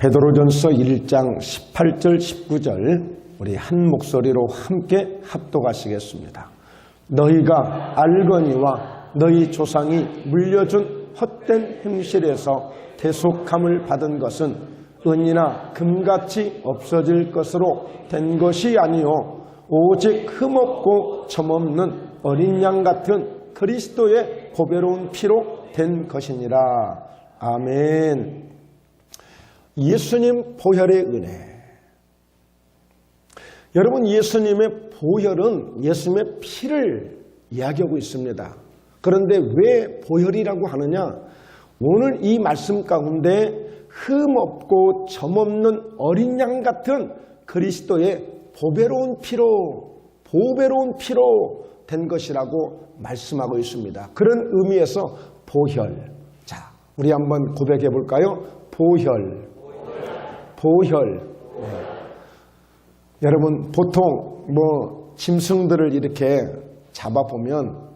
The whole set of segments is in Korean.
베드로전서 1장 18절 19절 우리 한 목소리로 함께 합독하시겠습니다. 너희가 알거니와 너희 조상이 물려준 헛된 행실에서 대속함을 받은 것은 은이나 금같이 없어질 것으로 된 것이 아니요 오직 흠없고 점없는 어린 양 같은 그리스도의 보배로운 피로 된 것이니라. 아멘. 예수님 보혈의 은혜. 여러분, 예수님의 보혈은 예수님의 피를 이야기하고 있습니다. 그런데 왜 보혈이라고 하느냐? 오늘 이 말씀 가운데 흠없고 점없는 어린 양 같은 그리스도의 보배로운 피로 된 것이라고 말씀하고 있습니다. 그런 의미에서 보혈. 자, 우리 한번 고백해 볼까요? 보혈. 네. 여러분, 보통 짐승들을 이렇게 잡아보면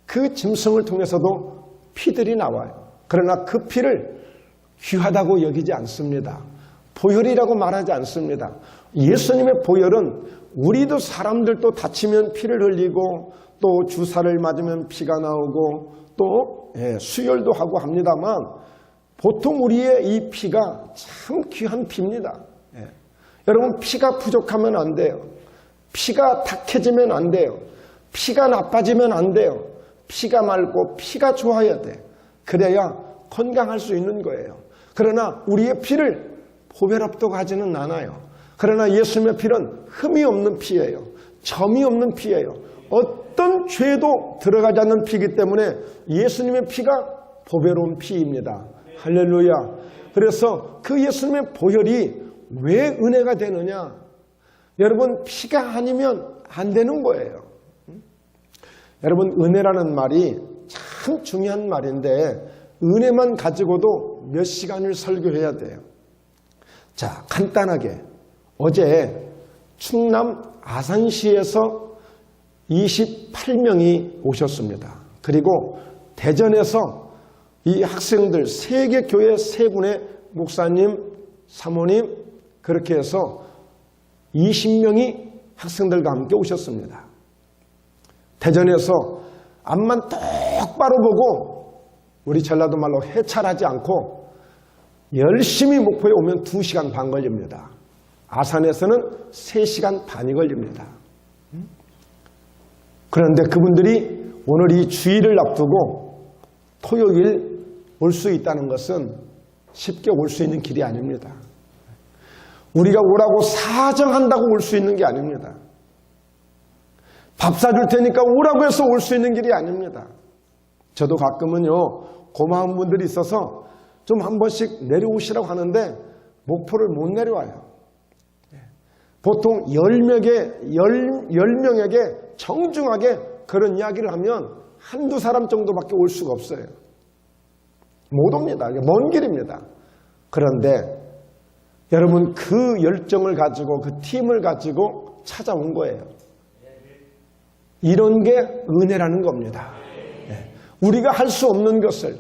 그 짐승을 통해서도 피들이 나와요. 그러나 그 피를 귀하다고 여기지 않습니다. 보혈이라고 말하지 않습니다. 예수님의 보혈은 우리도 사람들도 다치면 피를 흘리고 또 주사를 맞으면 피가 나오고 또 수혈도 하고 합니다만 보통 우리의 이 피가 참 귀한 피입니다. 여러분, 피가 부족하면 안 돼요. 피가 탁해지면 안 돼요. 피가 나빠지면 안 돼요. 피가 맑고 피가 좋아야 돼. 그래야 건강할 수 있는 거예요. 그러나 우리의 피를 보배롭다고 하지는 않아요. 그러나 예수님의 피는 흠이 없는 피예요. 점이 없는 피예요. 어떤 죄도 들어가지 않는 피이기 때문에 예수님의 피가 보배로운 피입니다. 할렐루야. 그래서 그 예수님의 보혈이 왜 은혜가 되느냐? 여러분, 피가 아니면 안 되는 거예요. 여러분, 은혜라는 말이 참 중요한 말인데 은혜만 가지고도 몇 시간을 설교해야 돼요. 자, 간단하게 어제 충남 아산시에서 28명이 오셨습니다. 그리고 대전에서 이 학생들 세계교회 세 분의 목사님, 사모님 그렇게 해서 20명이 학생들과 함께 오셨습니다. 대전에서 앞만 똑바로 보고 우리 전라도 말로 해찰하지 않고 열심히 목포에 오면 2시간 반 걸립니다. 아산에서는 3시간 반이 걸립니다. 그런데 그분들이 오늘 이 주일을 앞두고 토요일 올 수 있다는 것은 쉽게 올 수 있는 길이 아닙니다. 우리가 오라고 사정한다고 올 수 있는 게 아닙니다. 밥 사줄 테니까 오라고 해서 올 수 있는 길이 아닙니다. 저도 가끔은요, 고마운 분들이 있어서 좀 한 번씩 내려오시라고 하는데 목포를 못 내려와요. 보통 10명에게 정중하게 그런 이야기를 하면 한두 사람 정도밖에 올 수가 없어요. 못 옵니다. 먼 길입니다. 그런데 여러분, 그 열정을 가지고 그 팀을 가지고 찾아온 거예요. 이런 게 은혜라는 겁니다. 우리가 할 수 없는 것을,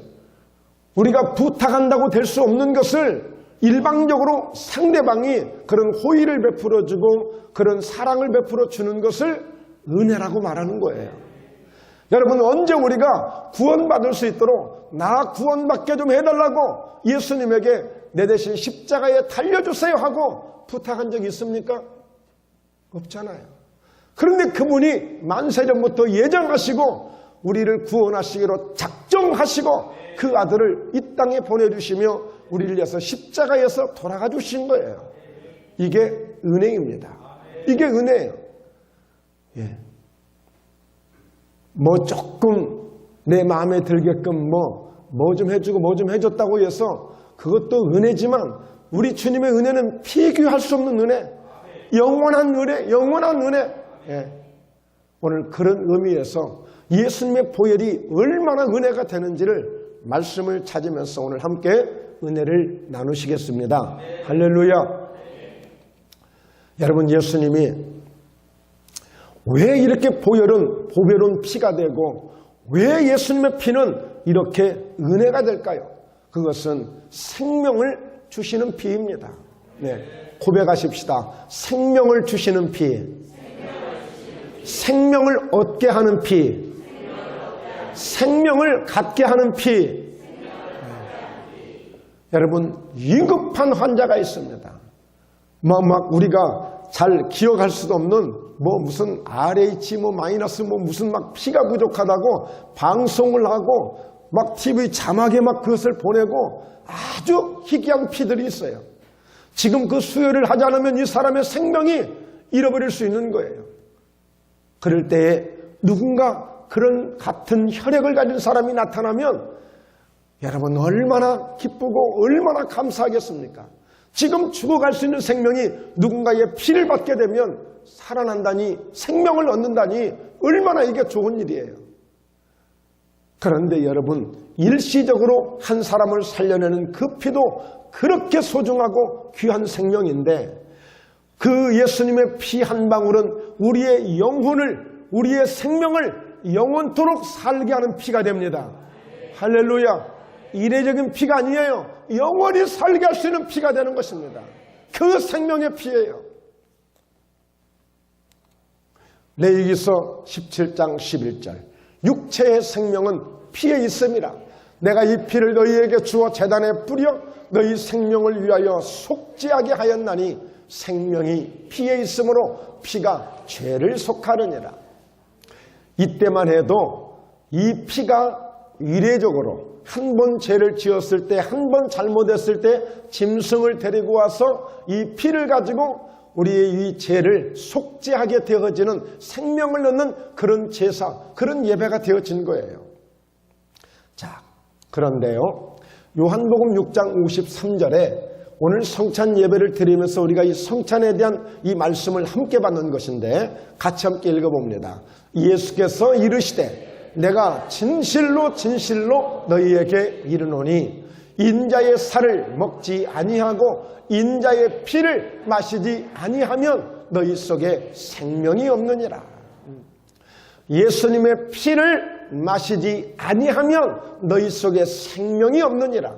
우리가 부탁한다고 될 수 없는 것을 일방적으로 상대방이 그런 호의를 베풀어주고 그런 사랑을 베풀어 주는 것을 은혜라고 말하는 거예요. 여러분, 언제 우리가 구원받을 수 있도록 나 구원받게 좀 해달라고 예수님에게 내 대신 십자가에 달려주세요 하고 부탁한 적이 있습니까? 없잖아요. 그런데 그분이 만세전부터 예정하시고 우리를 구원하시기로 작정하시고 그 아들을 이 땅에 보내주시며 우리를 위해서 십자가에서 돌아가 주신 거예요. 이게 은혜입니다. 이게 은혜예요. 조금 내 마음에 들게끔 뭐 좀 해주고 뭐 좀 해줬다고 해서 그것도 은혜지만 우리 주님의 은혜는 비교할 수 없는 은혜, 영원한 은혜, 영원한 은혜. 오늘 그런 의미에서 예수님의 보혈이 얼마나 은혜가 되는지를 말씀을 찾으면서 오늘 함께 은혜를 나누시겠습니다. 할렐루야. 여러분, 예수님이 왜 이렇게 보혈은 보배로운 피가 되고 왜 예수님의 피는 이렇게 은혜가 될까요? 그것은 생명을 주시는 피입니다. 네, 고백하십시다. 생명을 주시는 피, 생명을 얻게 하는 피, 생명을 갖게 하는 피. 여러분, 위급한 환자가 있습니다. 막 우리가 잘 기억할 수도 없는 무슨 RH 마이너스 무슨 막 피가 부족하다고 방송을 하고 막 TV 자막에 막 그것을 보내고 아주 희귀한 피들이 있어요. 지금 그 수혈을 하지 않으면 이 사람의 생명이 잃어버릴 수 있는 거예요. 그럴 때에 누군가 그런 같은 혈액을 가진 사람이 나타나면 여러분 얼마나 기쁘고 얼마나 감사하겠습니까? 지금 죽어갈 수 있는 생명이 누군가의 피를 받게 되면 살아난다니, 생명을 얻는다니 얼마나 이게 좋은 일이에요. 그런데 여러분, 일시적으로 한 사람을 살려내는 그 피도 그렇게 소중하고 귀한 생명인데 그 예수님의 피 한 방울은 우리의 영혼을, 우리의 생명을 영원토록 살게 하는 피가 됩니다. 할렐루야. 이례적인 피가 아니에요. 영원히 살게 할 수 있는 피가 되는 것입니다. 그 생명의 피예요. 레위기서 17장 11절 육체의 생명은 피에 있음이라. 내가 이 피를 너희에게 주어 제단에 뿌려 너희 생명을 위하여 속죄하게 하였나니 생명이 피에 있으므로 피가 죄를 속하느니라. 이때만 해도 이 피가 이례적으로 한 번 죄를 지었을 때, 한 번 잘못했을 때 짐승을 데리고 와서 이 피를 가지고 우리의 이 죄를 속죄하게 되어지는 생명을 얻는 그런 제사, 그런 예배가 되어진 거예요. 자, 그런데요, 요한복음 6장 53절에 오늘 성찬 예배를 드리면서 우리가 이 성찬에 대한 이 말씀을 함께 받는 것인데 같이 함께 읽어봅니다. 예수께서 이르시되 내가 진실로 진실로 너희에게 이르노니 인자의 살을 먹지 아니하고 인자의 피를 마시지 아니하면 너희 속에 생명이 없느니라. 예수님의 피를 마시지 아니하면 너희 속에 생명이 없느니라.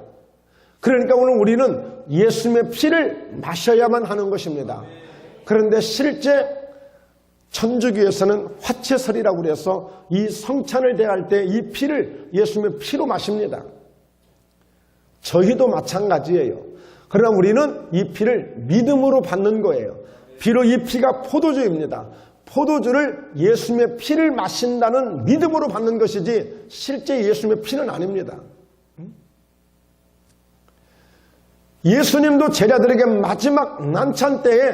그러니까 오늘 우리는 예수님의 피를 마셔야만 하는 것입니다. 그런데 실제 천주교에서는 화채설이라고 그래서 이 성찬을 대할 때 이 피를 예수님의 피로 마십니다. 저희도 마찬가지예요. 그러나 우리는 이 피를 믿음으로 받는 거예요. 비록 이 피가 포도주입니다. 포도주를 예수님의 피를 마신다는 믿음으로 받는 것이지 실제 예수님의 피는 아닙니다. 예수님도 제자들에게 마지막 난찬 때에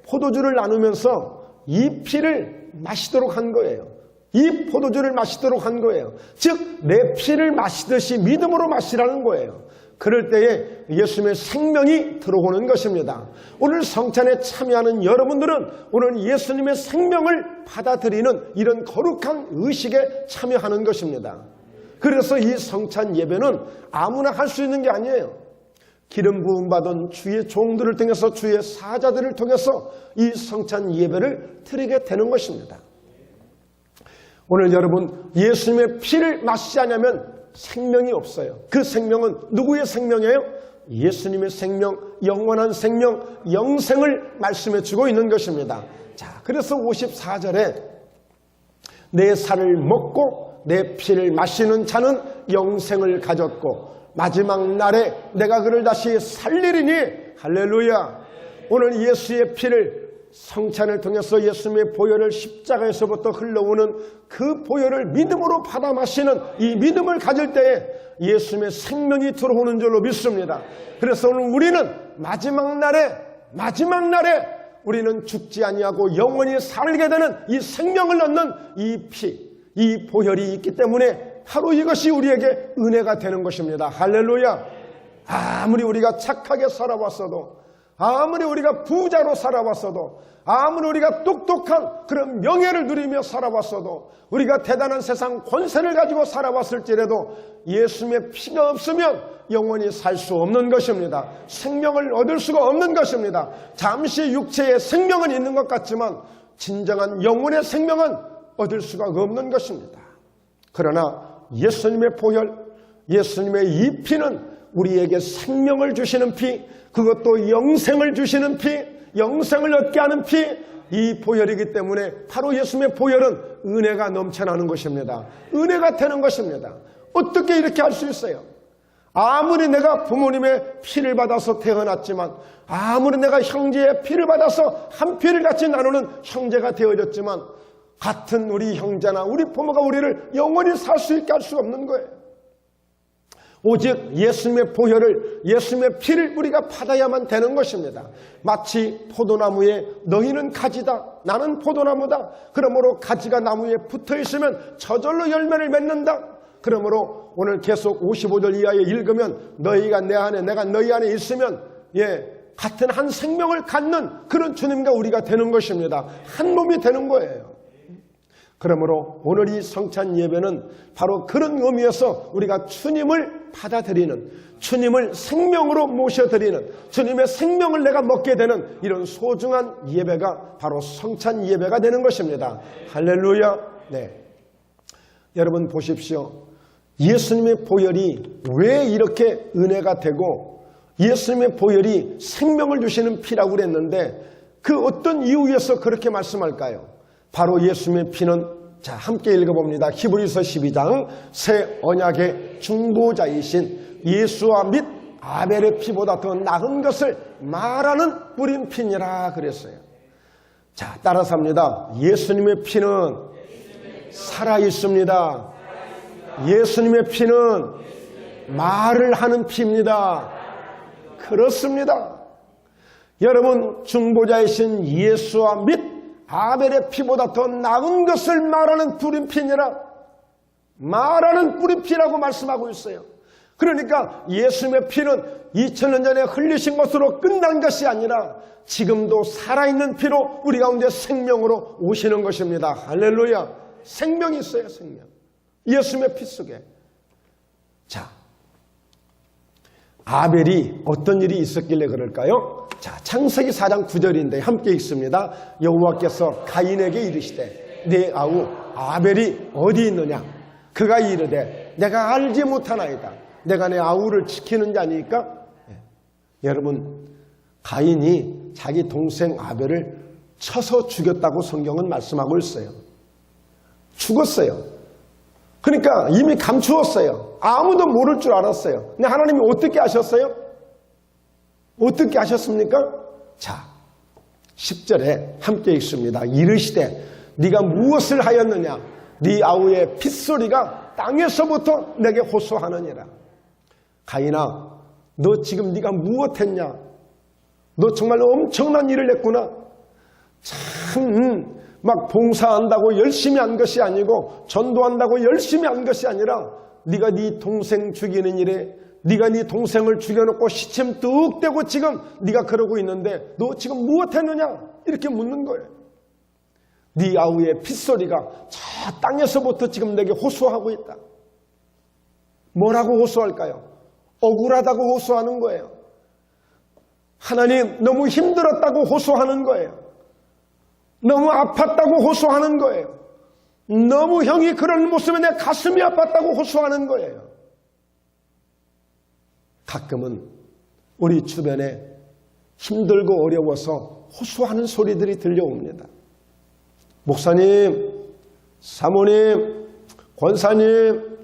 포도주를 나누면서 이 피를 마시도록 한 거예요. 이 포도주를 마시도록 한 거예요. 즉 내 피를 마시듯이 믿음으로 마시라는 거예요. 그럴 때에 예수님의 생명이 들어오는 것입니다. 오늘 성찬에 참여하는 여러분들은 오늘 예수님의 생명을 받아들이는 이런 거룩한 의식에 참여하는 것입니다. 그래서 이 성찬 예배는 아무나 할 수 있는 게 아니에요. 기름 부음 받은 주의 종들을 통해서 주의 사자들을 통해서 이 성찬 예배를 드리게 되는 것입니다. 오늘 여러분 예수님의 피를 마시지 않으면 생명이 없어요. 그 생명은 누구의 생명이에요? 예수님의 생명, 영원한 생명, 영생을 말씀해 주고 있는 것입니다. 자, 그래서 54절에 내 살을 먹고 내 피를 마시는 자는 영생을 가졌고 마지막 날에 내가 그를 다시 살리리니. 할렐루야. 오늘 예수의 피를 성찬을 통해서 예수님의 보혈을 십자가에서부터 흘러오는 그 보혈을 믿음으로 받아 마시는 이 믿음을 가질 때에 예수님의 생명이 들어오는 줄로 믿습니다. 그래서 오늘 우리는 마지막 날에 우리는 죽지 아니하고 영원히 살게 되는 이 생명을 얻는 이 피, 이 보혈이 있기 때문에 바로 이것이 우리에게 은혜가 되는 것입니다. 할렐루야. 아무리 우리가 착하게 살아왔어도, 아무리 우리가 부자로 살아왔어도, 아무리 우리가 똑똑한 그런 명예를 누리며 살아왔어도, 우리가 대단한 세상 권세를 가지고 살아왔을지라도 예수님의 피가 없으면 영원히 살 수 없는 것입니다. 생명을 얻을 수가 없는 것입니다. 잠시 육체의 생명은 있는 것 같지만 진정한 영혼의 생명은 얻을 수가 없는 것입니다. 그러나 예수님의 보혈, 예수님의 이 피는 우리에게 생명을 주시는 피, 그것도 영생을 주시는 피, 영생을 얻게 하는 피, 이 보혈이기 때문에 바로 예수님의 보혈은 은혜가 넘쳐나는 것입니다. 은혜가 되는 것입니다. 어떻게 이렇게 할 수 있어요? 아무리 내가 부모님의 피를 받아서 태어났지만, 아무리 내가 형제의 피를 받아서 한 피를 같이 나누는 형제가 되어졌지만, 같은 우리 형제나 우리 부모가 우리를 영원히 살 수 있게 할 수가 없는 거예요. 오직 예수님의 보혈을, 예수님의 피를 우리가 받아야만 되는 것입니다. 마치 포도나무에 너희는 가지다, 나는 포도나무다. 그러므로 가지가 나무에 붙어 있으면 저절로 열매를 맺는다. 그러므로 오늘 계속 55절 이하에 읽으면 너희가 내 안에 내가 너희 안에 있으면 같은 한 생명을 갖는 그런 주님과 우리가 되는 것입니다. 한 몸이 되는 거예요. 그러므로 오늘 이 성찬 예배는 바로 그런 의미에서 우리가 주님을 받아들이는, 주님을 생명으로 모셔드리는, 주님의 생명을 내가 먹게 되는 이런 소중한 예배가 바로 성찬 예배가 되는 것입니다. 할렐루야. 네. 여러분 보십시오. 예수님의 보혈이 왜 이렇게 은혜가 되고 예수님의 보혈이 생명을 주시는 피라고 그랬는데 그 어떤 이유에서 그렇게 말씀할까요? 바로 예수님의 피는, 자 함께 읽어봅니다. 히브리서 12장, 새 언약의 중보자이신 예수와 및 아벨의 피보다 더 나은 것을 말하는 뿌린 피니라 그랬어요. 자 따라서 합니다. 예수님의 피는 살아있습니다. 예수님의 피는 말을 하는 피입니다. 그렇습니다. 여러분, 중보자이신 예수와 및 아벨의 피보다 더 나은 것을 말하는 뿌린 피니라, 말하는 뿌린 피라고 말씀하고 있어요. 그러니까 예수님의 피는 2000년 전에 흘리신 것으로 끝난 것이 아니라 지금도 살아있는 피로 우리 가운데 생명으로 오시는 것입니다. 할렐루야. 생명이 있어요. 생명. 예수님의 피 속에. 자, 아벨이 어떤 일이 있었길래 그럴까요? 자, 창세기 4장 9절인데 함께 읽습니다. 여호와께서 가인에게 이르시되 네 아우 아벨이 어디 있느냐? 그가 이르되 내가 알지 못하나이다. 내가 내 아우를 지키는 자니까. 여러분, 가인이 자기 동생 아벨을 쳐서 죽였다고 성경은 말씀하고 있어요. 죽었어요. 그러니까 이미 감추었어요. 아무도 모를 줄 알았어요. 근데 하나님이 어떻게 하셨어요? 어떻게 하셨습니까? 자, 10절에 함께 읽습니다. 이르시되 네가 무엇을 하였느냐? 네 아우의 핏소리가 땅에서부터 내게 호소하느니라. 가인아, 너 지금 네가 무엇했냐? 너 정말 엄청난 일을 했구나. 참 막 봉사한다고 열심히 한 것이 아니고 전도한다고 열심히 한 것이 아니라 네가 네 동생 죽이는 일에 네가 네 동생을 죽여놓고 시침 뚝 떼고 지금 네가 그러고 있는데 너 지금 무엇했느냐? 이렇게 묻는 거예요. 네 아우의 핏소리가 저 땅에서부터 지금 내게 호소하고 있다. 뭐라고 호소할까요? 억울하다고 호소하는 거예요. 하나님 너무 힘들었다고 호소하는 거예요. 너무 아팠다고 호소하는 거예요. 너무 형이 그런 모습에 내 가슴이 아팠다고 호소하는 거예요. 가끔은 우리 주변에 힘들고 어려워서 호소하는 소리들이 들려옵니다. 목사님, 사모님, 권사님,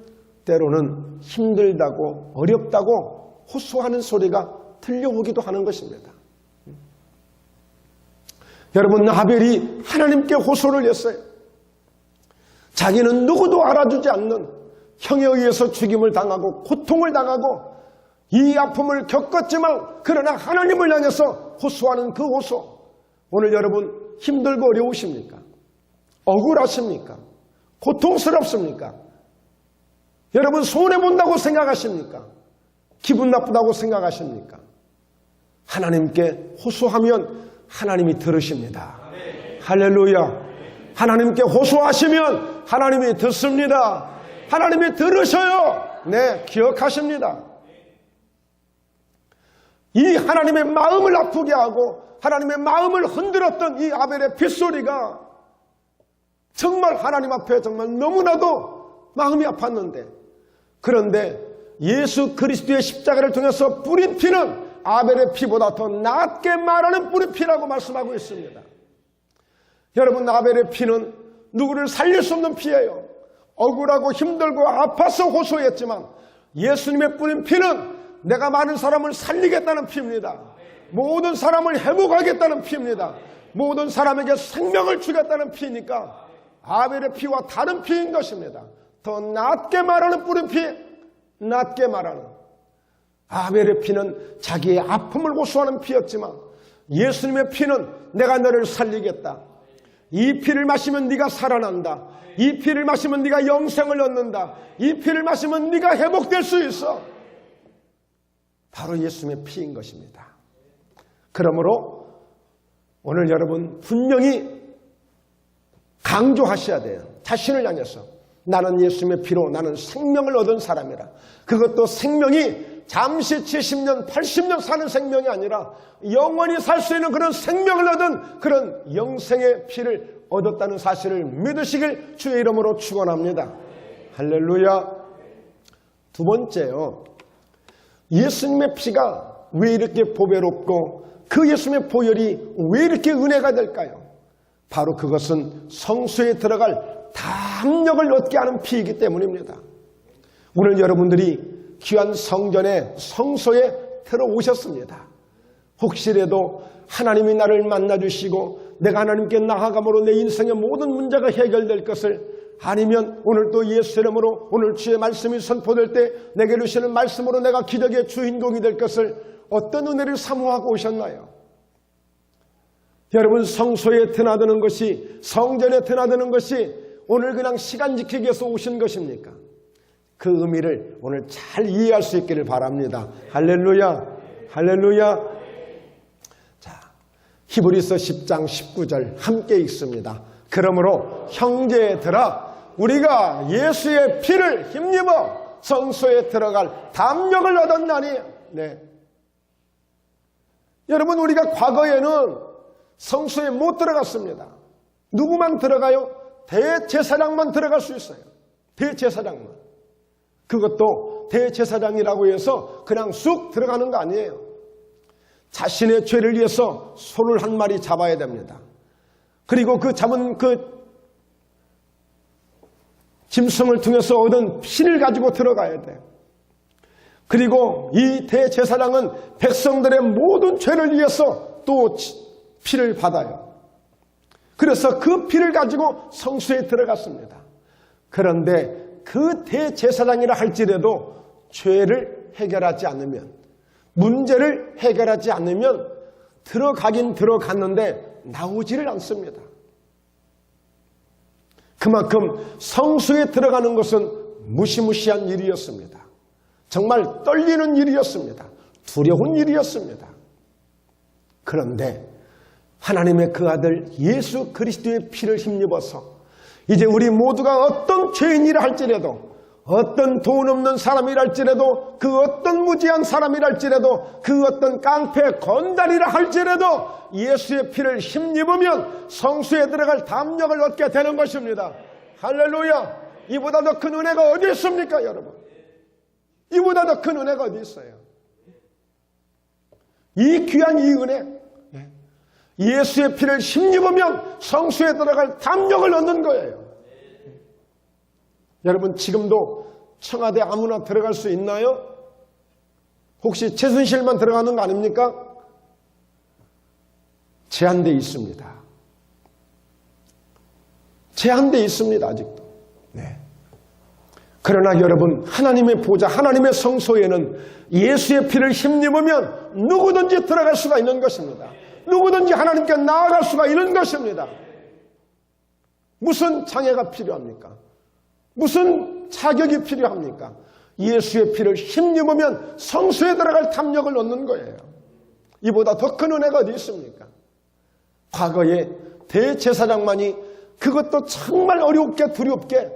때로는 힘들다고 어렵다고 호소하는 소리가 들려오기도 하는 것입니다. 여러분, 아벨이 하나님께 호소를 했어요. 자기는 누구도 알아주지 않는 형에 의해서 죽임을 당하고 고통을 당하고 이 아픔을 겪었지만 그러나 하나님을 향해서 호소하는 그 호소. 오늘 여러분 힘들고 어려우십니까? 억울하십니까? 고통스럽습니까? 여러분 손해본다고 생각하십니까? 기분 나쁘다고 생각하십니까? 하나님께 호소하면 하나님이 들으십니다. 할렐루야. 하나님께 호소하시면 하나님이 듣습니다. 하나님이 들으셔요. 네, 기억하십니다. 이 하나님의 마음을 아프게 하고 하나님의 마음을 흔들었던 이 아벨의 핏소리가 정말 하나님 앞에 정말 너무나도 마음이 아팠는데, 그런데 예수 그리스도의 십자가를 통해서 뿌린 피는 아벨의 피보다 더 낫게 말하는 뿌린 피라고 말씀하고 있습니다. 여러분, 아벨의 피는 누구를 살릴 수 없는 피예요. 억울하고 힘들고 아파서 호소했지만 예수님의 뿌린 피는 내가 많은 사람을 살리겠다는 피입니다. 모든 사람을 회복하겠다는 피입니다. 모든 사람에게 생명을 주겠다는 피니까 아벨의 피와 다른 피인 것입니다. 더 낫게 말하는 뿌린 피, 낫게 말하는. 아벨의 피는 자기의 아픔을 호소하는 피였지만 예수님의 피는 내가 너를 살리겠다. 이 피를 마시면 네가 살아난다. 이 피를 마시면 네가 영생을 얻는다. 이 피를 마시면 네가 회복될 수 있어. 바로 예수님의 피인 것입니다. 그러므로 오늘 여러분 분명히 강조하셔야 돼요. 자신을 향해서 나는 예수님의 피로 나는 생명을 얻은 사람이라. 그것도 생명이 잠시 70년, 80년 사는 생명이 아니라 영원히 살 수 있는 그런 생명을 얻은 그런 영생의 피를 얻었다는 사실을 믿으시길 주의 이름으로 축원합니다. 할렐루야. 두 번째요. 예수님의 피가 왜 이렇게 보배롭고 그 예수님의 보혈이 왜 이렇게 은혜가 될까요? 바로 그것은 성소에 들어갈 담력을 얻게 하는 피이기 때문입니다. 오늘 여러분들이 귀한 성전에 성소에 들어오셨습니다. 혹시라도 하나님이 나를 만나주시고 내가 하나님께 나아감으로 내 인생의 모든 문제가 해결될 것을, 아니면 오늘 또 예수 이름으로 오늘 주의 말씀이 선포될 때 내게 주시는 말씀으로 내가 기적의 주인공이 될 것을 어떤 은혜를 사모하고 오셨나요? 여러분, 성소에 드나드는 것이, 성전에 드나드는 것이 오늘 그냥 시간 지키기 위해서 오신 것입니까? 그 의미를 오늘 잘 이해할 수 있기를 바랍니다. 할렐루야, 할렐루야. 자, 히브리서 10장 19절 함께 읽습니다. 그러므로 형제들아, 우리가 예수의 피를 힘입어 성소에 들어갈 담력을 얻었나니. 네. 여러분, 우리가 과거에는 성소에 못 들어갔습니다. 누구만 들어가요? 대제사장만 들어갈 수 있어요. 대제사장만. 그것도 대제사장이라고 해서 그냥 쑥 들어가는 거 아니에요. 자신의 죄를 위해서 소를 한 마리 잡아야 됩니다. 그리고 그 잡은 그 짐승을 통해서 얻은 피를 가지고 들어가야 돼. 그리고 이 대제사장은 백성들의 모든 죄를 위해서 또 피를 받아요. 그래서 그 피를 가지고 성소에 들어갔습니다. 그런데 그 대제사장이라 할지라도 죄를 해결하지 않으면, 문제를 해결하지 않으면 들어가긴 들어갔는데 나오지를 않습니다. 그만큼 성소에 들어가는 것은 무시무시한 일이었습니다. 정말 떨리는 일이었습니다. 두려운 일이었습니다. 그런데 하나님의 그 아들 예수 그리스도의 피를 힘입어서 이제 우리 모두가 어떤 죄인이라 할지라도, 어떤 돈 없는 사람이라 할지라도, 그 어떤 무지한 사람이라 할지라도, 그 어떤 깡패 건달이라 할지라도 예수의 피를 힘입으면 성소에 들어갈 담력을 얻게 되는 것입니다. 할렐루야. 이보다 더 큰 은혜가 어디 있습니까, 여러분? 이보다 더 큰 은혜가 어디 있어요? 이 귀한 이 은혜, 예수의 피를 힘입으면 성소에 들어갈 담력을 얻는 거예요. 여러분, 지금도 청와대 아무나 들어갈 수 있나요? 혹시 최순실만 들어가는 거 아닙니까? 제한되어 있습니다. 제한되어 있습니다, 아직도. 네. 그러나 여러분, 하나님의 보좌, 하나님의 성소에는 예수의 피를 힘입으면 누구든지 들어갈 수가 있는 것입니다. 누구든지 하나님께 나아갈 수가 있는 것입니다. 무슨 장애가 필요합니까? 무슨 자격이 필요합니까? 예수의 피를 힘입으면 성소에 들어갈 담력을 얻는 거예요. 이보다 더 큰 은혜가 어디 있습니까? 과거에 대제사장만이, 그것도 정말 어렵게 두렵게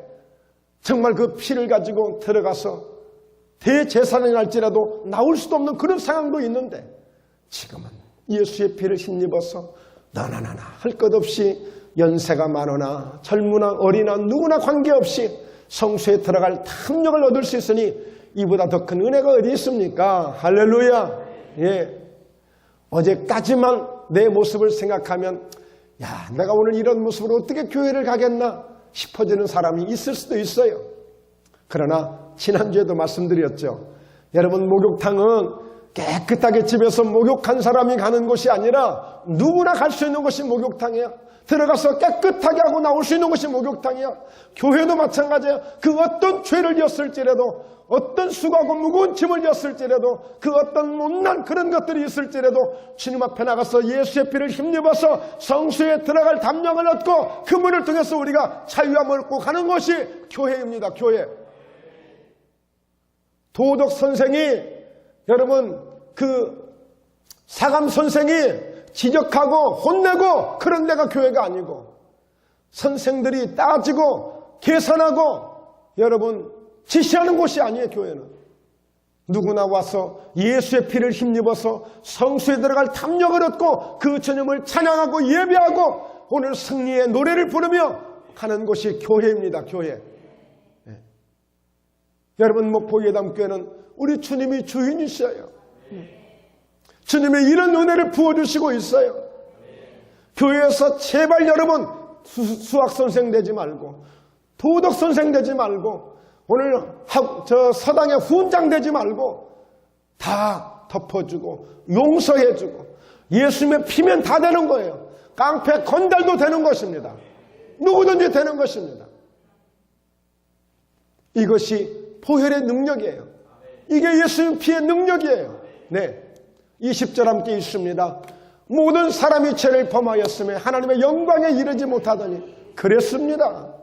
정말 그 피를 가지고 들어가서 대제사장이 할지라도 나올 수도 없는 그런 상황도 있는데, 지금은 예수의 피를 힘입어서 너나 나나 할 것 없이 연세가 많으나 젊으나 어리나 누구나 관계없이 성소에 들어갈 탐력을 얻을 수 있으니 이보다 더 큰 은혜가 어디 있습니까? 할렐루야. 예. 어제까지만 내 모습을 생각하면 야, 내가 오늘 이런 모습으로 어떻게 교회를 가겠나 싶어지는 사람이 있을 수도 있어요. 그러나 지난주에도 말씀드렸죠. 여러분, 목욕탕은 깨끗하게 집에서 목욕한 사람이 가는 곳이 아니라 누구나 갈 수 있는 곳이 목욕탕이야. 들어가서 깨끗하게 하고 나올 수 있는 곳이 목욕탕이야. 교회도 마찬가지야. 그 어떤 죄를 지었을지라도, 어떤 수고하고 무거운 짐을 지었을지라도, 그 어떤 못난 그런 것들이 있을지라도 주님 앞에 나가서 예수의 피를 힘입어서 성수에 들어갈 담력을 얻고 그 문을 통해서 우리가 자유함을 얻고 가는 것이 교회입니다. 교회. 도덕 선생이, 여러분, 그 사감 선생이 지적하고 혼내고 그런 데가 교회가 아니고, 선생들이 따지고 계산하고 여러분 지시하는 곳이 아니에요. 교회는 누구나 와서 예수의 피를 힘입어서 성수에 들어갈 담력을 얻고 그 주님을 찬양하고 예배하고 오늘 승리의 노래를 부르며 가는 곳이 교회입니다. 교회. 네. 여러분, 목포예담교회는 우리 주님이 주인이셔요. 주님의 이런 은혜를 부어주시고 있어요. 교회에서 제발 여러분 수학선생 되지 말고 도덕선생 되지 말고 오늘 서당의 후원장 되지 말고 다 덮어주고 용서해주고 예수님의 피면 다 되는 거예요. 깡패 건달도 되는 것입니다. 누구든지 되는 것입니다. 이것이 보혈의 능력이에요. 이게 예수님 피의 능력이에요. 네, 20절 함께 있습니다. 모든 사람이 죄를 범하였으며 하나님의 영광에 이르지 못하더니 그랬습니다.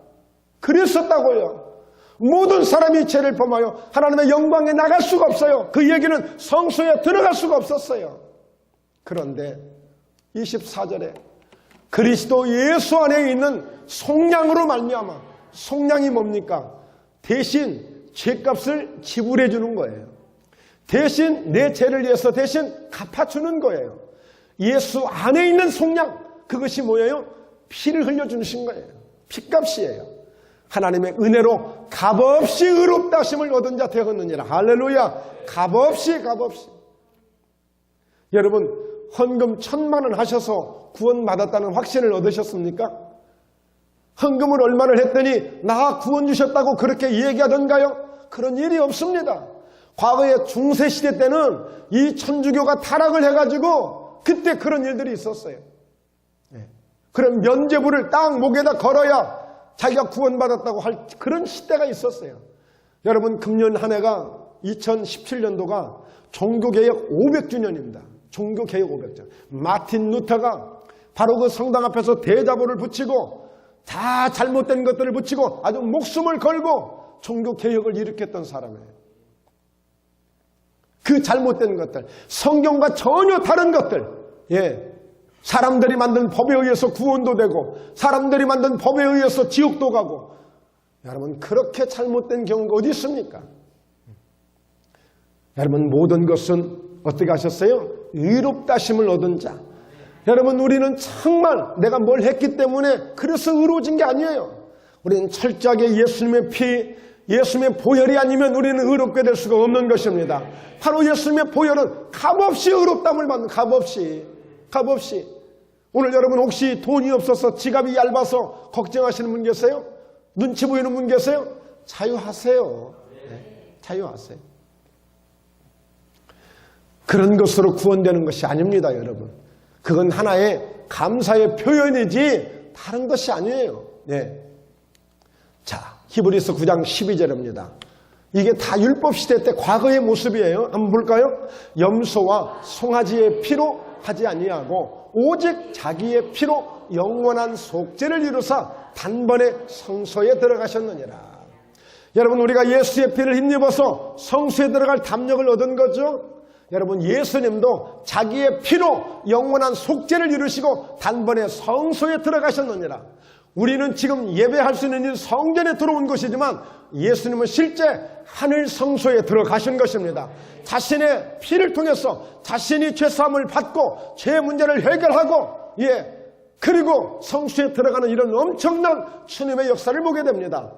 그랬었다고요. 모든 사람이 죄를 범하여 하나님의 영광에 나갈 수가 없어요. 그 얘기는 성소에 들어갈 수가 없었어요. 그런데 24절에 그리스도 예수 안에 있는 속량으로 말미암아, 속량이 뭡니까? 대신 죄값을 지불해 주는 거예요. 대신 내 죄를 위해서 대신 갚아주는 거예요. 예수 안에 있는 속량, 그것이 뭐예요? 피를 흘려주신 거예요. 피값이에요. 하나님의 은혜로 값없이 의롭다 하심을 얻은 자 되었느니라. 할렐루야. 값없이. 여러분, 헌금 1,000만 원 하셔서 구원받았다는 확신을 얻으셨습니까? 헌금을 얼마를 했더니 나 구원 주셨다고 그렇게 얘기하던가요? 그런 일이 없습니다. 과거에 중세시대 때는 이 천주교가 타락을 해가지고 그때 그런 일들이 있었어요. 그런 면죄부를 딱 목에다 걸어야 자기가 구원받았다고 할 그런 시대가 있었어요. 여러분, 금년 한 해가 2017년도가 종교개혁 500주년입니다. 종교개혁 500주년. 마틴 루터가 바로 그 성당 앞에서 대자보를 붙이고 다 잘못된 것들을 붙이고 아주 목숨을 걸고 종교개혁을 일으켰던 사람이에요. 그 잘못된 것들, 성경과 전혀 다른 것들, 사람들이 만든 법에 의해서 구원도 되고 사람들이 만든 법에 의해서 지옥도 가고, 여러분, 그렇게 잘못된 경우가 어디 있습니까? 여러분, 모든 것은 어떻게 하셨어요? 의롭다 하심을 얻은 자. 여러분, 우리는 정말 내가 뭘 했기 때문에 그래서 의로워진 게 아니에요. 우리는 철저하게 예수님의 피, 예수님의 보혈이 아니면 우리는 의롭게 될 수가 없는 것입니다. 바로 예수님의 보혈은 값없이 의롭담을 받는, 값없이. 오늘 여러분, 혹시 돈이 없어서 지갑이 얇아서 걱정하시는 분 계세요? 눈치 보이는 분 계세요? 자유하세요. 자유하세요. 그런 것으로 구원되는 것이 아닙니다, 여러분. 그건 하나의 감사의 표현이지 다른 것이 아니에요. 자, 히브리서 9장 12절입니다. 이게 다 율법시대 때 과거의 모습이에요. 한번 볼까요? 염소와 송아지의 피로 하지 아니하고 오직 자기의 피로 영원한 속죄를 이루사 단번에 성소에 들어가셨느니라. 여러분, 우리가 예수의 피를 힘입어서 성소에 들어갈 담력을 얻은 거죠. 여러분, 예수님도 자기의 피로 영원한 속죄를 이루시고 단번에 성소에 들어가셨느니라. 우리는 지금 예배할 수 있는 성전에 들어온 것이지만 예수님은 실제 하늘 성소에 들어가신 것입니다. 자신의 피를 통해서 자신이 죄사함을 받고 죄 문제를 해결하고 그리고 성수에 들어가는 이런 엄청난 주님의 역사를 보게 됩니다.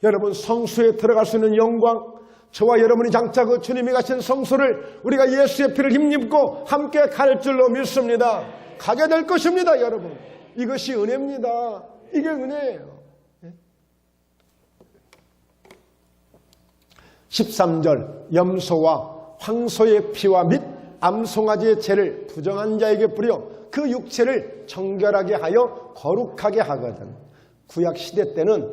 여러분, 성수에 들어갈 수 있는 영광, 저와 여러분이 장차 그 주님이 가신 성소를 우리가 예수의 피를 힘입고 함께 갈 줄로 믿습니다. 가게 될 것입니다, 여러분. 이것이 은혜입니다. 이게 은혜예요. 13절 염소와 황소의 피와 및 암송아지의 죄를 부정한 자에게 뿌려 그 육체를 정결하게 하여 거룩하게 하거든. 구약 시대 때는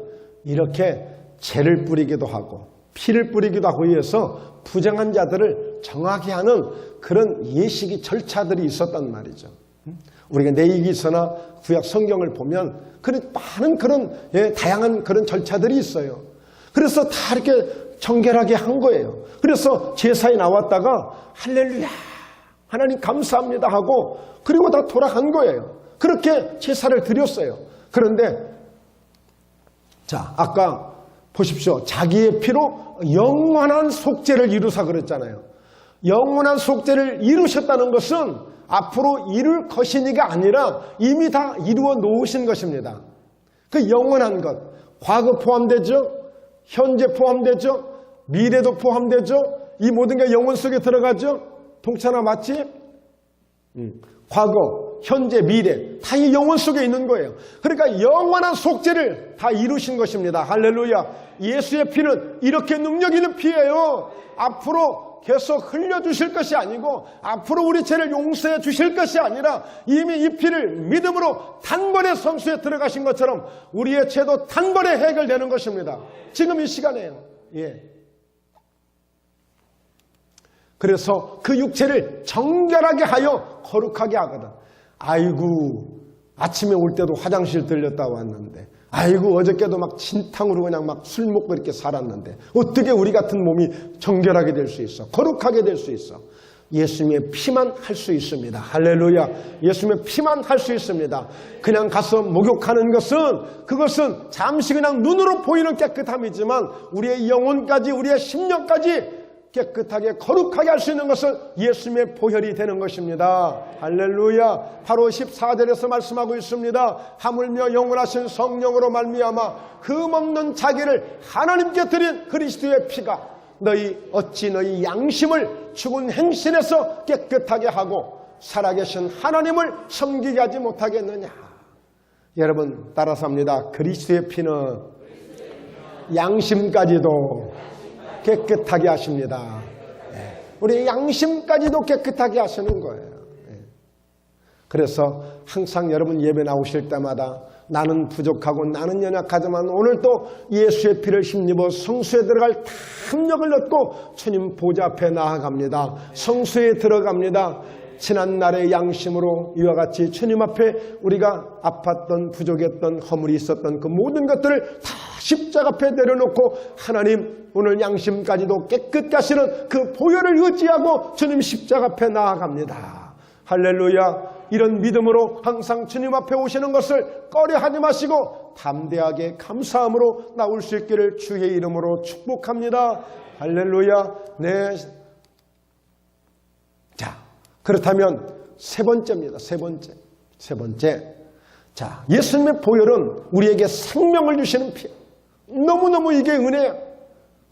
이렇게 죄를 뿌리기도 하고 피를 뿌리기도 하고 해서 부정한 자들을 정하게 하는 그런 예식이 절차들이 있었단 말이죠. 우리가 레위기서나 구약 성경을 보면 많은 그런 다양한 그런 절차들이 있어요. 그래서 다 이렇게 정결하게 한 거예요. 그래서 제사에 나왔다가 할렐루야 하나님 감사합니다 하고 그리고 다 돌아간 거예요. 그렇게 제사를 드렸어요. 그런데 자, 아까 보십시오. 자기의 피로 영원한 속죄를 이루사 그랬잖아요. 영원한 속죄를 이루셨다는 것은 앞으로 이룰 것이니가 아니라 이미 다 이루어 놓으신 것입니다. 그 영원한 것, 과거 포함되죠? 현재 포함되죠? 미래도 포함되죠? 이 모든 게 영혼 속에 들어가죠? 동찬아 맞지? 과거, 현재, 미래 다 이 영혼 속에 있는 거예요. 그러니까 영원한 속죄를 다 이루신 것입니다. 할렐루야. 예수의 피는 이렇게 능력 있는 피예요. 앞으로 계속 흘려주실 것이 아니고 앞으로 우리 죄를 용서해 주실 것이 아니라 이미 이 피를 믿음으로 단번에 성수에 들어가신 것처럼 우리의 죄도 단번에 해결되는 것입니다. 지금 이 시간에요. 예. 그래서 그 육체를 정결하게 하여 거룩하게 하거든. 아이고 아침에 올 때도 화장실 들렸다 왔는데 아이고 어저께도 막 진탕으로 그냥 막 술 먹고 이렇게 살았는데 어떻게 우리 같은 몸이 정결하게 될 수 있어? 거룩하게 될 수 있어? 예수님의 피만 할 수 있습니다. 할렐루야. 예수님의 피만 할 수 있습니다. 그냥 가서 목욕하는 것은 그것은 잠시 그냥 눈으로 보이는 깨끗함이지만 우리의 영혼까지 우리의 심령까지 깨끗하게 거룩하게 할 수 있는 것은 예수님의 보혈이 되는 것입니다. 할렐루야. 바로 14절에서 말씀하고 있습니다. 하물며 영원하신 성령으로 말미암아 흠없는 자기를 하나님께 드린 그리스도의 피가 어찌 너희 양심을 죽은 행실에서 깨끗하게 하고 살아계신 하나님을 섬기게 하지 못하겠느냐. 여러분 따라서 합니다. 그리스도의 피는 양심까지도 깨끗하게 하십니다. 우리 양심까지도 깨끗하게 하시는 거예요. 그래서 항상 여러분 예배 나오실 때마다 나는 부족하고 나는 연약하지만 오늘 또 예수의 피를 힘입어 성수에 들어갈 탐욕을 얻고 주님 보좌 앞에 나아갑니다. 성수에 들어갑니다. 지난날의 양심으로 이와 같이 주님 앞에 우리가 아팠던 부족했던 허물이 있었던 그 모든 것들을 다 십자가 앞에 내려놓고 하나님 오늘 양심까지도 깨끗게 하시는 그 보혈을 의지하고 주님 십자가 앞에 나아갑니다. 할렐루야. 이런 믿음으로 항상 주님 앞에 오시는 것을 꺼려하지 마시고 담대하게 감사함으로 나올 수 있기를 주의 이름으로 축복합니다. 할렐루야. 네. 자, 그렇다면 세 번째입니다. 세 번째. 자, 예수님의 보혈은 우리에게 생명을 주시는 피. 너무너무 이게 은혜예요.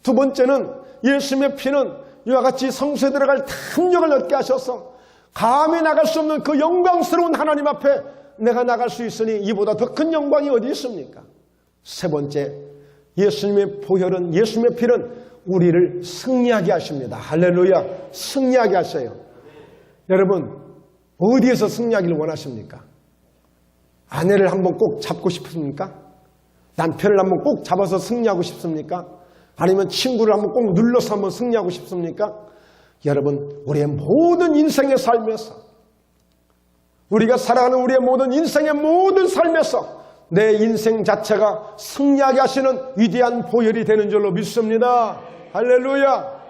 두 번째는 예수님의 피는 이와 같이 성수에 들어갈 탐욕을 얻게 하셔서 감히 나갈 수 없는 그 영광스러운 하나님 앞에 내가 나갈 수 있으니 이보다 더 큰 영광이 어디 있습니까? 세 번째, 예수님의 보혈은 예수님의 피는 우리를 승리하게 하십니다. 할렐루야. 승리하게 하셔요. 여러분 어디에서 승리하기를 원하십니까? 아내를 한번 꼭 잡고 싶습니까? 남편을 한번 꼭 잡아서 승리하고 싶습니까? 아니면 친구를 한번 꼭 눌러서 한번 승리하고 싶습니까? 여러분 우리의 모든 인생의 삶에서 우리가 살아가는 우리의 모든 인생의 모든 삶에서 내 인생 자체가 승리하게 하시는 위대한 보혈이 되는 줄로 믿습니다. 할렐루야.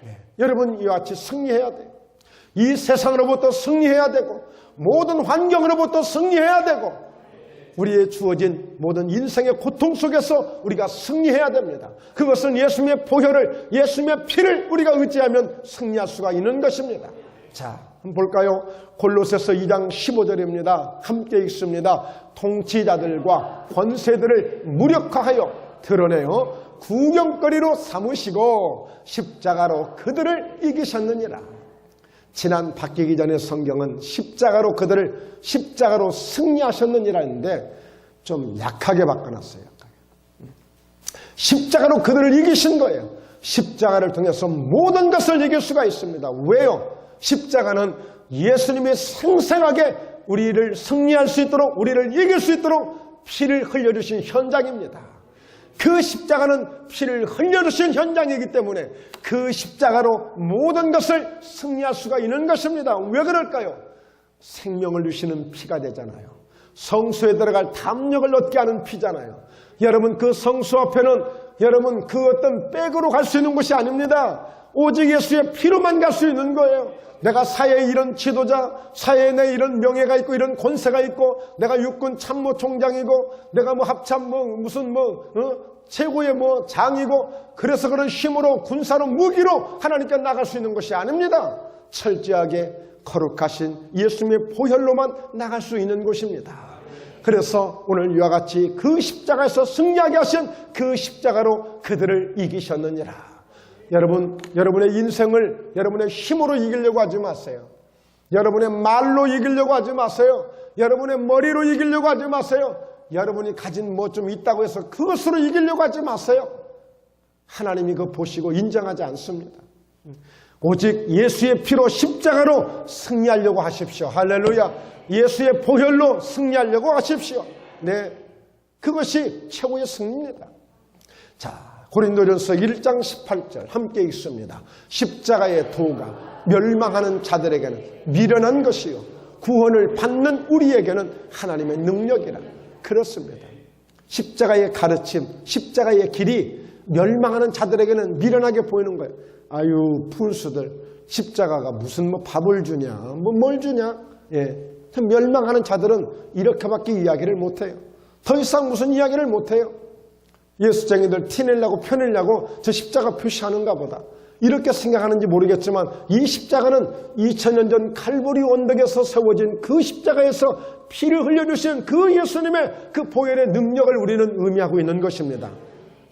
네. 여러분 이와 같이 승리해야 돼요. 이 세상으로부터 승리해야 되고 모든 환경으로부터 승리해야 되고 우리의 주어진 모든 인생의 고통 속에서 우리가 승리해야 됩니다. 그것은 예수님의 보혈을 예수님의 피를 우리가 의지하면 승리할 수가 있는 것입니다. 자, 한번 볼까요? 골로새서 2장 15절입니다. 함께 읽습니다. 통치자들과 권세들을 무력화하여 드러내어 구경거리로 삼으시고 십자가로 그들을 이기셨느니라. 지난 바뀌기 전에 성경은 십자가로 그들을 십자가로 승리하셨느니라 했는데 좀 약하게 바꿔놨어요. 십자가로 그들을 이기신 거예요. 십자가를 통해서 모든 것을 이길 수가 있습니다. 왜요? 십자가는 예수님이 생생하게 우리를 승리할 수 있도록, 우리를 이길 수 있도록 피를 흘려주신 현장입니다. 그 십자가는 피를 흘려주신 현장이기 때문에 그 십자가로 모든 것을 승리할 수가 있는 것입니다. 왜 그럴까요? 생명을 주시는 피가 되잖아요. 성소에 들어갈 담력을 얻게 하는 피잖아요. 여러분, 그 성소 앞에는 여러분 그 어떤 백으로 갈 수 있는 곳이 아닙니다. 오직 예수의 피로만 갈 수 있는 거예요. 내가 사회에 이런 지도자, 사회에 내 이런 명예가 있고 이런 권세가 있고 내가 육군 참모총장이고 내가 뭐 합참 무슨 최고의 장이고 그래서 그런 힘으로 군사로 무기로 하나님께 나갈 수 있는 것이 아닙니다. 철저하게 거룩하신 예수님의 보혈로만 나갈 수 있는 곳입니다. 그래서 오늘 이와 같이 그 십자가에서 승리하게 하신 그 십자가로 그들을 이기셨느니라. 여러분, 여러분의 인생을 여러분의 힘으로 이기려고 하지 마세요. 여러분의 말로 이기려고 하지 마세요. 여러분의 머리로 이기려고 하지 마세요. 여러분이 가진 뭐 좀 있다고 해서 그것으로 이기려고 하지 마세요. 하나님이 그거 보시고 인정하지 않습니다. 오직 예수의 피로 십자가로 승리하려고 하십시오. 할렐루야. 예수의 보혈로 승리하려고 하십시오. 네, 그것이 최고의 승리입니다. 자, 고린도전서 1장 18절 함께 읽습니다. 십자가의 도가 멸망하는 자들에게는 미련한 것이요 구원을 받는 우리에게는 하나님의 능력이라. 그렇습니다. 십자가의 가르침, 십자가의 길이 멸망하는 자들에게는 미련하게 보이는 거예요. 아유, 푼수들 십자가가 무슨 밥을 주냐, 뭘 주냐. 예, 멸망하는 자들은 이렇게밖에 이야기를 못해요. 더 이상 무슨 이야기를 못해요. 예수쟁이들 티내려고 펴내려고 저 십자가 표시하는가 보다 이렇게 생각하는지 모르겠지만 이 십자가는 2000년 전 칼보리 언덕에서 세워진 그 십자가에서 피를 흘려주신 그 예수님의 그 보혈의 능력을 우리는 의미하고 있는 것입니다.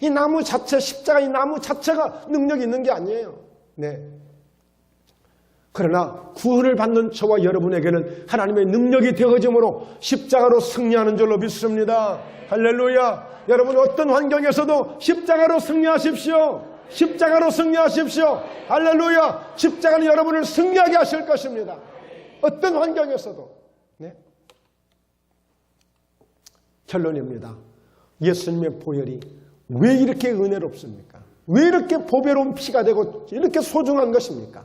이 나무 자체, 십자가 이 나무 자체가 능력이 있는 게 아니에요. 네. 그러나 구원을 받는 저와 여러분에게는 하나님의 능력이 되어짐으로 십자가로 승리하는 줄로 믿습니다. 할렐루야. 여러분 어떤 환경에서도 십자가로 승리하십시오. 십자가로 승리하십시오. 할렐루야. 십자가는 여러분을 승리하게 하실 것입니다. 어떤 환경에서도. 네. 결론입니다. 예수님의 보혈이 왜 이렇게 은혜롭습니까? 왜 이렇게 보배로운 피가 되고 이렇게 소중한 것입니까?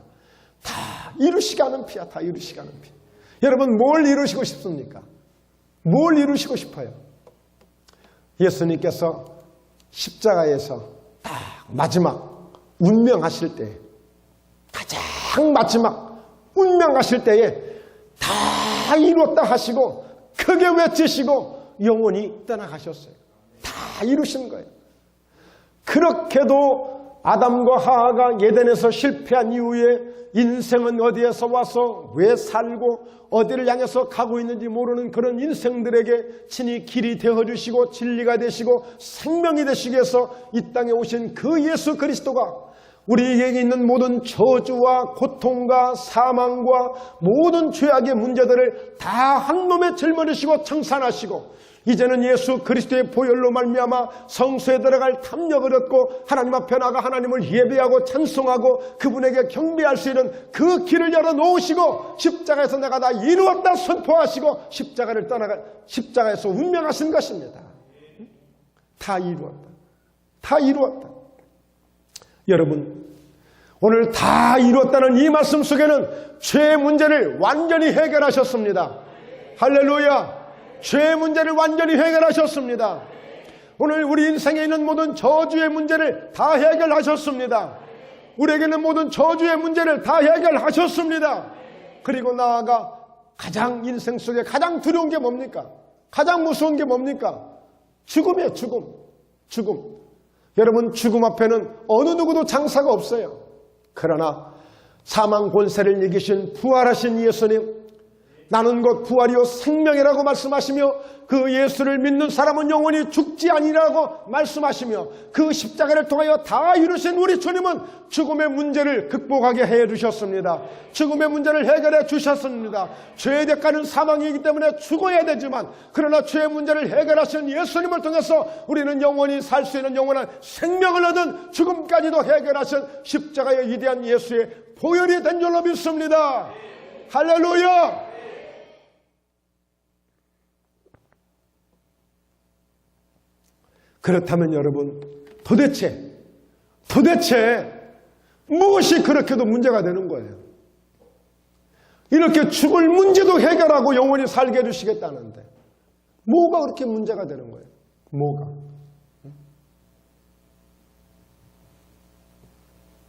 다 이루시게 하는 피야. 다 이루시게 하는 피. 여러분 뭘 이루시고 싶습니까? 뭘 이루시고 싶어요? 예수님께서 십자가에서 딱 마지막 운명하실 때, 가장 마지막 운명하실 때에 다 이뤘다 하시고 크게 외치시고 영원히 떠나가셨어요. 다 이루신 거예요. 그렇게도 아담과 하와가 예덴에서 실패한 이후에 인생은 어디에서 와서 왜 살고 어디를 향해서 가고 있는지 모르는 그런 인생들에게 친히 길이 되어주시고 진리가 되시고 생명이 되시기 위해서 이 땅에 오신 그 예수 그리스도가 우리에게 있는 모든 저주와 고통과 사망과 모든 죄악의 문제들을 다 한 몸에 짊어지시고 청산하시고 이제는 예수 그리스도의 보혈로 말미암아 성소에 들어갈 탐력을 얻고 하나님 앞에 나가 하나님을 예배하고 찬송하고 그분에게 경배할 수 있는 그 길을 열어놓으시고 십자가에서 내가 다 이루었다 선포하시고 십자가를 떠나가 십자가에서 운명하신 것입니다. 다 이루었다. 다 이루었다. 여러분 오늘 다 이루었다는 이 말씀 속에는 죄의 문제를 완전히 해결하셨습니다. 할렐루야. 죄의 문제를 완전히 해결하셨습니다. 오늘 우리 인생에 있는 모든 저주의 문제를 다 해결하셨습니다. 우리에게는 모든 저주의 문제를 다 해결하셨습니다. 그리고 나아가 가장 인생 속에 가장 두려운 게 뭡니까? 가장 무서운 게 뭡니까? 죽음이에요. 죽음. 여러분 죽음 앞에는 어느 누구도 장사가 없어요. 그러나 사망 권세를 이기신 부활하신 예수님, 나는 곧 부활이요 생명이라고 말씀하시며 그 예수를 믿는 사람은 영원히 죽지 아니라고 말씀하시며 그 십자가를 통하여 다 이루신 우리 주님은 죽음의 문제를 극복하게 해 주셨습니다. 죽음의 문제를 해결해 주셨습니다. 죄의 대가는 사망이기 때문에 죽어야 되지만 그러나 죄의 문제를 해결하신 예수님을 통해서 우리는 영원히 살 수 있는 영원한 생명을 얻은 죽음까지도 해결하신 십자가의 위대한 예수의 보혈이 된 줄로 믿습니다. 할렐루야! 그렇다면 여러분, 도대체 무엇이 그렇게도 문제가 되는 거예요? 이렇게 죽을 문제도 해결하고 영원히 살게 해주시겠다는데 뭐가 그렇게 문제가 되는 거예요? 뭐가?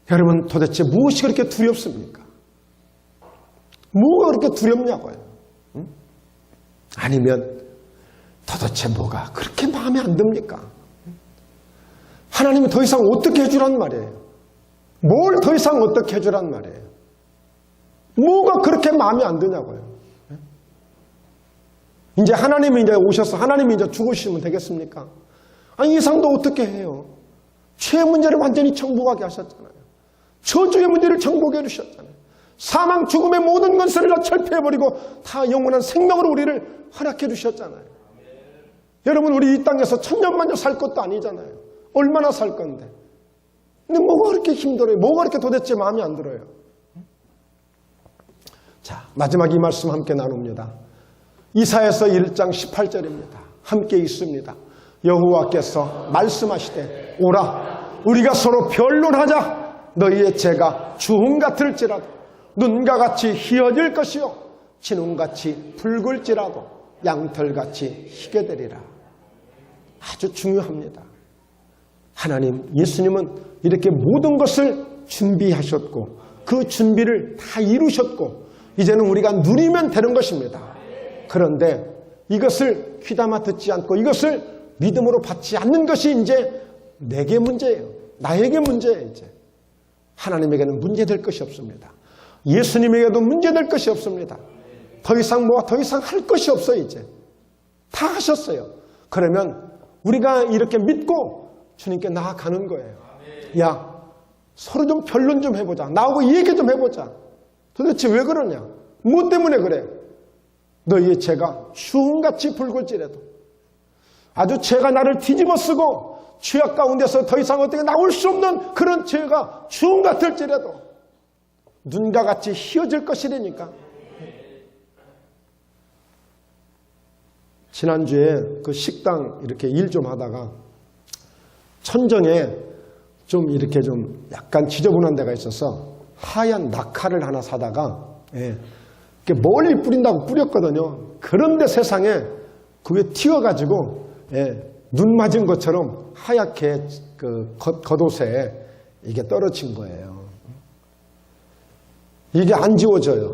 여러분, 도대체 무엇이 그렇게 두렵습니까? 뭐가 그렇게 두렵냐고요? 아니면 도대체 뭐가 그렇게 마음에 안 듭니까? 하나님이 더 이상 어떻게 해주란 말이에요? 뭘 더 이상 어떻게 해주란 말이에요? 뭐가 그렇게 마음에 안 드냐고요? 이제 하나님이 이제 오셔서 하나님이 이제 죽으시면 되겠습니까? 아니, 이상도 어떻게 해요? 죄의 문제를 완전히 정복하게 하셨잖아요. 저주의 문제를 정복해 주셨잖아요. 사망, 죽음의 모든 것을 다 철폐해버리고 다 영원한 생명으로 우리를 허락해 주셨잖아요. 여러분, 우리 이 땅에서 천년만년 살 것도 아니잖아요. 얼마나 살 건데. 근데 뭐가 그렇게 힘들어요? 뭐가 그렇게 도대체 마음에 안 들어요? 자, 마지막 이 말씀 함께 나눕니다. 이사야서 1장 18절입니다. 함께 있습니다. 여호와께서 말씀하시되 오라 우리가 서로 변론하자. 너희의 죄가 주홍 같을지라도 눈과 같이 희어질 것이요 진홍같이 붉을지라도 양털같이 희게 되리라. 아주 중요합니다. 하나님, 예수님은 이렇게 모든 것을 준비하셨고 그 준비를 다 이루셨고 이제는 우리가 누리면 되는 것입니다. 그런데 이것을 귀담아 듣지 않고 이것을 믿음으로 받지 않는 것이 이제 내게 문제예요. 나에게 문제예요. 이제 하나님에게는 문제될 것이 없습니다. 예수님에게도 문제될 것이 없습니다. 더 이상 할 것이 없어요. 이제 다 하셨어요. 그러면 우리가 이렇게 믿고 주님께 나아가는 거예요. 야, 서로 좀 변론 좀 해보자. 나하고 얘기 좀 해보자. 도대체 왜 그러냐? 뭐 때문에 그래? 너희의 죄가 주홍같이 붉을지라도 아주 죄가 나를 뒤집어 쓰고 죄악 가운데서 더 이상 어떻게 나올 수 없는 그런 죄가 주홍 같을지라도 눈과 같이 희어질 것이라니까. 지난주에 그 식당 이렇게 일 좀 하다가 천정에 좀 이렇게 좀 약간 지저분한 데가 있어서 하얀 낙하를 하나 사다가 멀리 뿌린다고 뿌렸거든요. 그런데 세상에 그게 튀어가지고 눈 맞은 것처럼 하얗게 그 겉옷에 이게 떨어진 거예요. 이게 안 지워져요.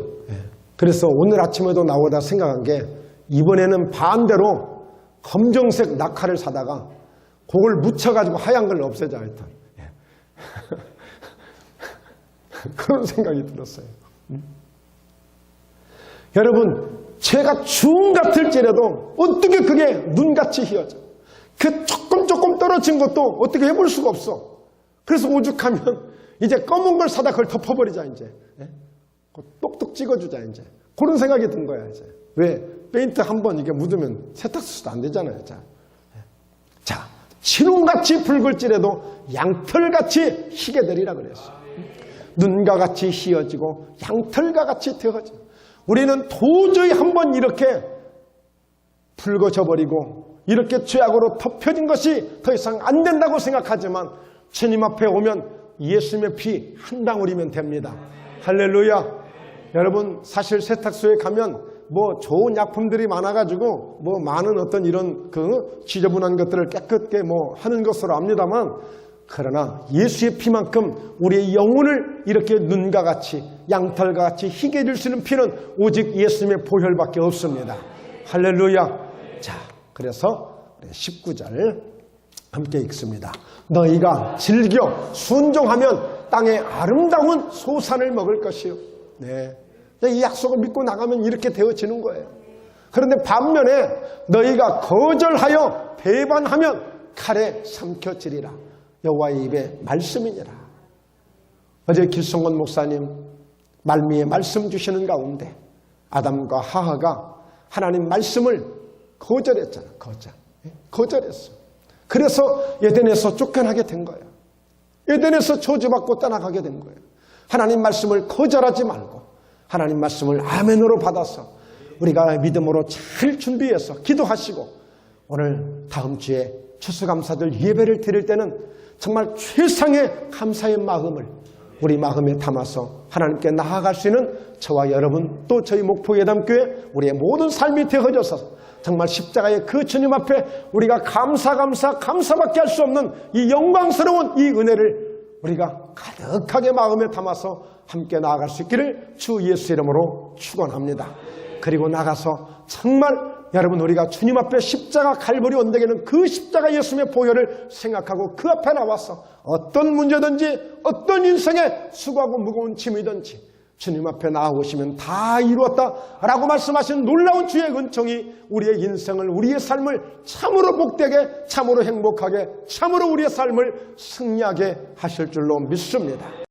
그래서 오늘 아침에도 나오다 생각한 게 이번에는 반대로 검정색 낙하를 사다가 그걸 묻혀가지고 하얀 걸 없애자 했던 그런 생각이 들었어요. 여러분, 죄가 주홍 같을지라도 어떻게 그게 눈같이 희어져? 그 조금 떨어진 것도 어떻게 해볼 수가 없어. 그래서 오죽하면 이제 검은 걸 사다 그걸 덮어버리자 이제. 똑똑 찍어주자 이제. 그런 생각이 든 거야 이제. 왜? 페인트 한번 이게 묻으면 세탁소도 안 되잖아요. 자, 진홍같이 붉을지라도 양털같이 희게 되리라 그랬어요. 눈과 같이 희어지고 양털과 같이 되어져. 우리는 도저히 한번 이렇게 붉어져 버리고 이렇게 죄악으로 덮여진 것이 더 이상 안 된다고 생각하지만 주님 앞에 오면 예수님의 피 한 방울이면 됩니다. 할렐루야. 여러분, 사실 세탁소에 가면 뭐 좋은 약품들이 많아가지고 뭐 많은 어떤 이런 그 지저분한 것들을 깨끗게 뭐 하는 것으로 압니다만, 그러나 예수의 피만큼 우리의 영혼을 이렇게 눈과 같이 양털과 같이 희게 해줄 수 있는 피는 오직 예수님의 보혈밖에 없습니다. 할렐루야. 자, 그래서 19절 함께 읽습니다. 너희가 즐겨 순종하면 땅의 아름다운 소산을 먹을 것이요. 네. 이 약속을 믿고 나가면 이렇게 되어지는 거예요. 그런데 반면에 너희가 거절하여 배반하면 칼에 삼켜지리라. 여호와의 입에 말씀이니라. 어제 길성건 목사님 말미에 말씀 주시는 가운데 아담과 하하가 하나님 말씀을 거절했잖아. 거절했어. 그래서 에덴에서 쫓겨나게 된 거예요. 에덴에서 저주받고 떠나가게 된 거예요. 하나님 말씀을 거절하지 말고 하나님 말씀을 아멘으로 받아서 우리가 믿음으로 잘 준비해서 기도하시고 오늘 다음 주에 추수감사절 예배를 드릴 때는 정말 최상의 감사의 마음을 우리 마음에 담아서 하나님께 나아갈 수 있는 저와 여러분 또 저희 목포예담교회 우리의 모든 삶이 되어져서 정말 십자가의 그 주님 앞에 우리가 감사밖에 할 수 없는 이 영광스러운 이 은혜를 우리가 가득하게 마음에 담아서 함께 나아갈 수 있기를 주 예수 이름으로 축원합니다. 그리고 나가서 정말 여러분 우리가 주님 앞에 십자가 갈보리 언덕에는 그 십자가 예수님의 보혈을 생각하고 그 앞에 나와서 어떤 문제든지 어떤 인생에 수고하고 무거운 짐이든지 주님 앞에 나오시면 다 이루었다라고 말씀하신 놀라운 주의 은총이 우리의 인생을 우리의 삶을 참으로 복되게 참으로 행복하게 참으로 우리의 삶을 승리하게 하실 줄로 믿습니다.